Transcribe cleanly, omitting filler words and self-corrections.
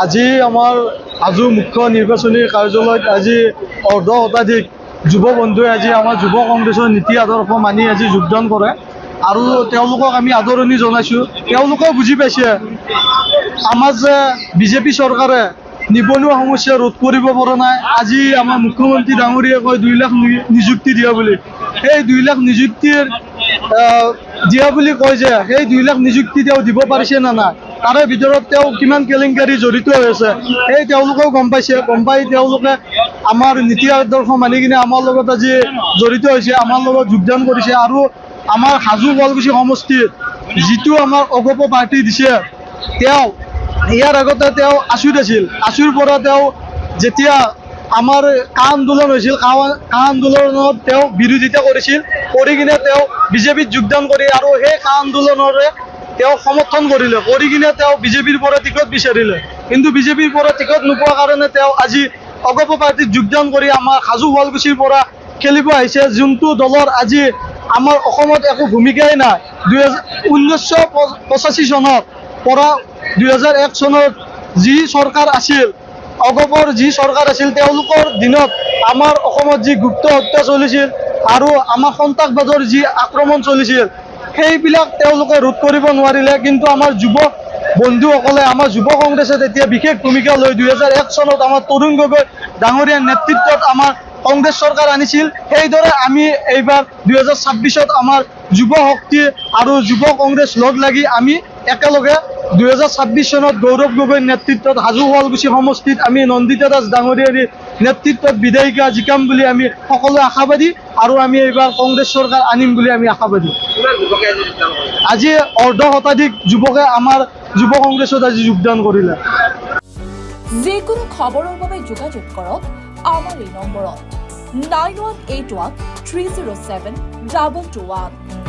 আজি আমাৰ আজু মুখ্য নিৰ্বাচনী কাৰ্যালয়ত আজি অৰ্ধ শতাধিক যুৱ বন্ধুৱে আজি আমাৰ যুৱ কংগ্ৰেছৰ নীতি আদৰ্শ মানি আজি যোগদান কৰে আৰু তেওঁলোকক আমি আদৰণি জনাইছোঁ। তেওঁলোকেও বুজি পাইছে আমাৰ যে বিজেপি চৰকাৰে নিবনুৱা সমস্যা ৰোধ কৰিব পৰা নাই। আজি আমাৰ মুখ্যমন্ত্ৰী ডাঙৰীয়াই কয় 2 লাখ নিযুক্তি দিয়া বুলি। সেই 2 লাখ নিযুক্তিৰ দিয়া বুলি কয় যে সেই 2 লাখ নিযুক্তি তেওঁ দিব পাৰিছে নে নাই, তাৰে ভিতৰত তেওঁ কিমান কেলেংকাৰী জড়িত হৈ আছে সেই তেওঁলোকেও গম পাইছে। গম পাই তেওঁলোকে আমাৰ নীতি আদৰ্শ মানি কিনে আমাৰ লগত আজি জড়িত হৈছে, আমাৰ লগত যোগদান কৰিছে। আৰু আমাৰ হাজো শুৱালকুছি সমষ্টিত যিটো আমাৰ অগপ পাৰ্টি দিছে, তেওঁ ইয়াৰ আগতে তেওঁ আছুত আছিল। আছুৰ পৰা তেওঁ যেতিয়া আমাৰ কা আন্দোলন হৈছিল, কা আন্দোলনত তেওঁ বিৰোধিতা কৰিছিল, কৰি কিনে তেওঁ বিজেপিত যোগদান কৰি আৰু সেই কা আন্দোলনৰে তেওঁ সমৰ্থন কৰিলে, কৰি কিনে তেওঁ বিজেপিৰ পৰা টিকট বিচাৰিলে। কিন্তু বিজেপিৰ পৰা টিকট নোপোৱাৰ কাৰণে তেওঁ আজি অগপ পাৰ্টিত যোগদান কৰি আমাৰ হাজো শুৱালকুছিৰ পৰা খেলিব আহিছে, যোনটো দলৰ আজি আমাৰ অসমত একো ভূমিকাই নাই। 1985 চনৰ পৰা 2001 চনত যি চৰকাৰ আছিল, অগপৰ যি চৰকাৰ আছিল, তেওঁলোকৰ দিনত আমাৰ অসমত যি গুপ্ত হত্যা চলিছিল আৰু আমাৰ সন্ত্ৰাসবাদৰ যি আক্ৰমণ চলিছিল, সেইবিলাক তেওঁলোকে ৰোধ কৰিব নোৱাৰিলে। কিন্তু আমাৰ যুৱ বন্ধুসকলে, আমাৰ যুৱ কংগ্ৰেছে তেতিয়া বিশেষ ভূমিকা লৈ 2001 চনত আমাৰ তৰুণ গগৈ ডাঙৰীয়াৰ নেতৃত্বত আমাৰ কংগ্ৰেছ চৰকাৰ আনিছিল। সেইদৰে আমি এইবাৰ 2026ত আমাৰ যুৱ শক্তি আৰু যুৱ কংগ্ৰেছ লগ লাগি আমি একেলগে 2026 চনত গৌৰৱ গগৈৰ নেতৃত্বত হাজো শুৱালকুছি সমষ্টিত আমি নন্দিতা দাস ডাঙৰীয়াৰ নেতৃত্বত বিধায়িকা জিকাম বুলি আমি সকলোৱে আশাবাদী আৰু আমি এইবাৰ কংগ্ৰেছ চৰকাৰ আনিম বুলি আমি আশাবাদী। আজি অৰ্ধ শতাধিক যুৱকে আমাৰ যুৱ কংগ্ৰেছত আজি যোগদান কৰিলে। যিকোনো খবৰৰ বাবে যোগাযোগ কৰক আমাৰ এই নম্বৰত 9181 307 221।